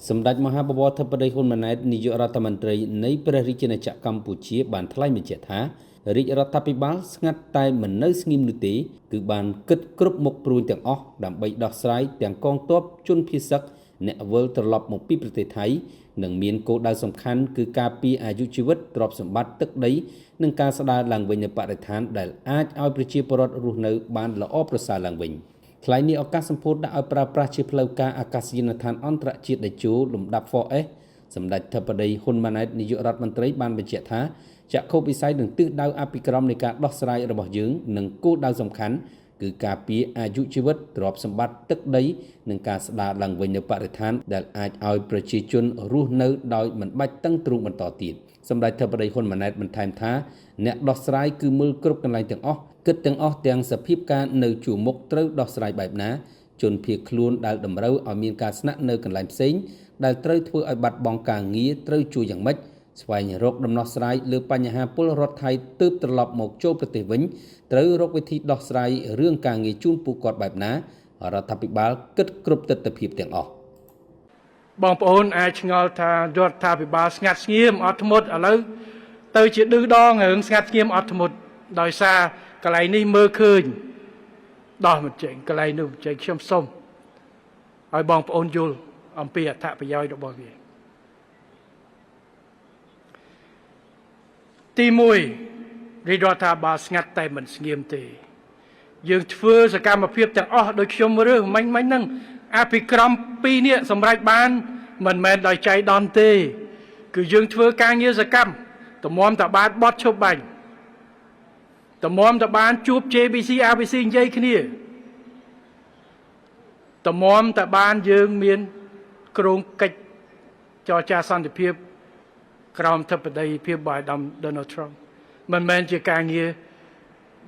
សម្ដេចមហាបវរធិបតីហ៊ុនម៉ាណែតនាយករដ្ឋមន្ត្រីនៃព្រះរាជាណាចក្រកម្ពុជាបានថ្លែងបញ្ជាក់ថារាជរដ្ឋាភិបាលស្ងាត់តែមិននៅស្ងៀមនោះទេគឺបានគិតគ្រប់មុខព្រួញទាំងអស់ដើម្បីដោះស្រាយទាំងកងទ័ពជនភៀសសឹកអ្នកវិលត្រឡប់មកពីប្រទេសថៃនិងមានគោលដៅសំខាន់គឺការពារអាយុជីវិតទ្រព្យសម្បត្តិទឹកដីនិងការស្ដារឡើងវិញនូវបរិស្ថានដែលអាចឲ្យប្រជាពលរដ្ឋរស់នៅបានល្អប្រសើរឡើងវិញថ្លែងនេះឱកាសសម្ពោធដាក់ឲ្យប្រើប្រាស់ជាផ្លូវការអាកាសយានដ្ឋានអន្តរជាតិដេជោលំដាប់ 4S សម្ដេចធិបតីហ៊ុនម៉ាណែតនាយករដ្ឋមន្ត្រីបានបញ្ជាក់ថាចក្ខុវិស័យនឹងទិសដៅអភិក្រមនៃការដោះស្រាយរបស់យើងនិងគោលដៅសំខាន់គឺការពារអាយុជីវិតទ្រព្យសម្បត្តិទឹកដីនិងការស្ដារឡើងវិញនូវបរិស្ថានដែលអាចឲ្យប្រជាជនរស់នៅដោយមិនបាច់តឹងទ្រូងបន្តទៀតសម្ដេចធិបតីហ៊ុនម៉ាណែតបន្ថែមថាអ្នកដោះស្រាយគឺមើលគ្រប់កន្លែងទាំងអស់គិតទាំងអស់ទាំងសភាពការនៅជួរមុខត្រូវដោះស្រាយបែបណាជនភៀសខ្លួនដែលតម្រូវឲ្យមានការស្នាក់នៅកន្លែងផ្សេងដែលត្រូវធ្វើឲ្យបាត់បង់ការងារត្រូវជួយយ៉ាងម៉េចស្វែងរកដំណោះស្រាយលើបញ្ហាពលរដ្ឋថៃទើបត្រឡប់មកចូលប្រទេសវិញត្រូវរកវិធីដោះស្រាយរឿងការងារជូនពួកគាត់បែបណារដ្ឋាភិបាលគិតគ្រប់ទិដ្ឋភាពទាំងអស់បងប្អូនអាចឆ្ងល់ថារដ្ឋាភិបាលស្ងាត់ស្ងៀមអត់ធ្មត់ឥឡូវទៅជាឌឺដងរឿងស្ងាត់ស្ងៀមអត់ធ្មត់ដោយសារកន្លែងនេះមើលឃើញដោះមិនចេញកន្លែងនោះមិនចេញខ្ញុំសូមឲ្យបងប្អូនយល់អំពីអត្ថប្រយោជន៍របស់វាទី1រាជរដ្ឋាភិបាលស្ងាត់តែមិនស្ងៀមទេយើងធ្វើសកម្មភាពទាំងអស់ដោយខ្ញុំរើសមិញហ្នឹងអភិក្រម2នេះសម្រេចបានមិនមែនដោយចៃដន្យទេគឺយើងធ្វើការងារសកម្មតម្រាំតបានបត់ឈប់បាញ់តម្រាំតបានជួប JBC RBC និយាយគ្នាតម្រាំតបានយើងមានក្រុងកិច្ចចរចាសន្តិភាពក្រោមធិបតីភាពរបស់អាដាម Donald Trump មិនមែនជាការងារ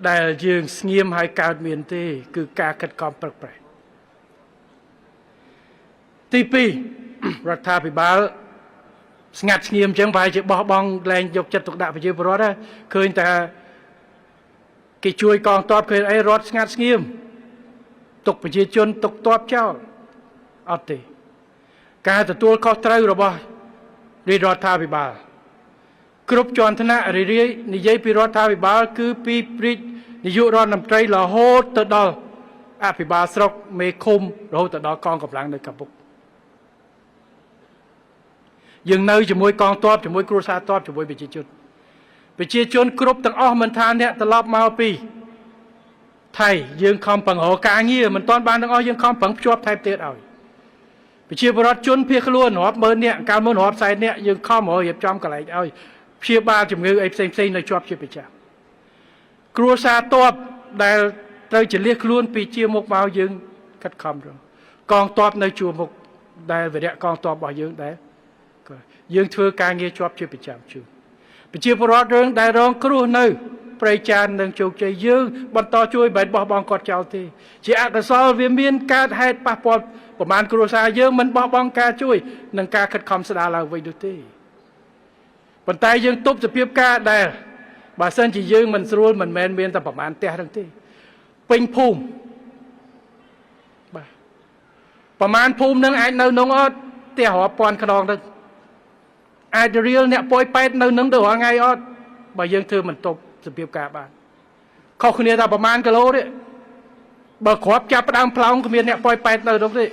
ដែលយើងស្ងៀមឲ្យកើតមានទេគឺការខិតខំប្រឹកប្រែងទី2រដ្ឋាភិបាលស្ងាត់ស្ងៀមអញ្ចឹងប្រហែលជាបោះបង់លែងយកចិត្តទុកដាក់ប្រជាពលរដ្ឋឃើញតែគេជួយកងទ័ពឃើញអីរត់ស្ងាត់ស្ងៀមទុកប្រជាជនទុកទ័ពចោលអត់ទេការទទួលខុសត្រូវរបស់រាជរដ្ឋាភិបាលគ្រប់ជាន់ថ្នាក់រាយនិយាយពីរដ្ឋាភិបាលគឺពីរាជនាយករដ្ឋមន្ត្រីរហូតទៅដល់អភិបាលស្រុកមេឃុំរហូតទៅដល់កងកម្លាំងនៅកម្ពុជាយើងនៅជាមួយកងទ័ពជាមួយគ្រួសារទ័ពជាមួយប្រជាជនគ្រប់ទាំងអស់មិនថាអ្នកត្រឡប់មកពីថៃយើងខំប្រឹងរកការងារមិនទាន់បានទាំងអស់យើងខំប្រឹងភ្ជាប់ថែមទៀតឲ្យប្រជាពលរដ្ឋជនភៀសខ្លួនរាប់ម៉ឺននាក់កាលមុនរាប់សែននាក់យើងខំរៀបចំកន្លែងឲ្យព្យាបាលជំងឺអីផ្សេងនៅជាប់ជាប្រចាំគ្រួសារទ័ពដែលត្រូវចលះខ្លួនពីជាមុខមកយើងខិតខំរកងទ័ពនៅជួរមុខដែលវិរៈកងទ័ពរបស់យើងដែរយើងធ្វើការងារជាប់ជាប្រចាំជួនប្រជាពលរដ្ឋរឿងដែលរងគ្រោះនៅប្រៃចាននិងជោគជ័យយើងបន្តជួយបែបបោះបង់គាត់ចោលទេជាអកុសលវាមានកើតហេតុប៉ះពាល់ប្រមាណគ្រួសារយើងមិនបោះបង់ការជួយនិងការខិតខំស្ដារឡើងវិញនោះទេប៉ុន្តែយើងទប់សភាពការដែលបើសិនជាយើងមិនស្រួលមិនមែនមានតែប្រមាណផ្ទះហ្នឹងទេពេញភូមិបាទប្រមាណភូមិហ្នឹងអាចនៅក្នុងអត់ផ្ទះរាប់ពាន់ខ្នងទៅអាចរៀលអ្នកប៉យប៉ែតនៅនឹងទៅរាល់ថ្ងៃអត់បើយើងធ្វើមិនទប់សភាពការបានខុសគ្នាតែប្រមាណគីឡូទេបើគ្រាប់ចាប់ផ្ដើមផ្លោងគ្មានអ្នកប៉យប៉ែតនៅនោះទេ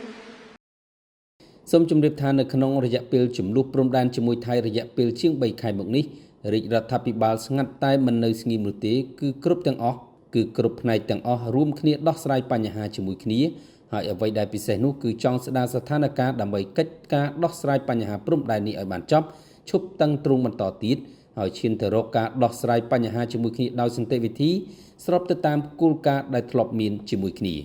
សូមជម្រាបថានៅក្នុងរយៈពេលចំនួនព្រំដែនជាមួយថៃរយៈពេលជាង3ខែមកនេះរាជរដ្ឋាភិបាលស្ងាត់តែមិននៅស្ងៀមនោះទេគឺគ្រប់ទាំងអស់គឺគ្រប់ផ្នែកទាំងអស់រួមគ្នាដោះស្រាយបញ្ហាជាមួយគ្នាហើយអ្វីដែលពិសេសនោះគឺចង់ស្ដារស្ថានភាពដើម្បីកិច្ចការដោះស្រាយបញ្ហាព្រំដែននេះឲ្យបានចប់ឈប់តឹងទ្រូងបន្តទៀតហើយឈានទៅរកការដោះស្រាយបញ្ហាជាមួយគ្នាដោយសន្តិវិធីស្របទៅតាមគោលការណ៍ដែលធ្លាប់មានជាមួយគ្នា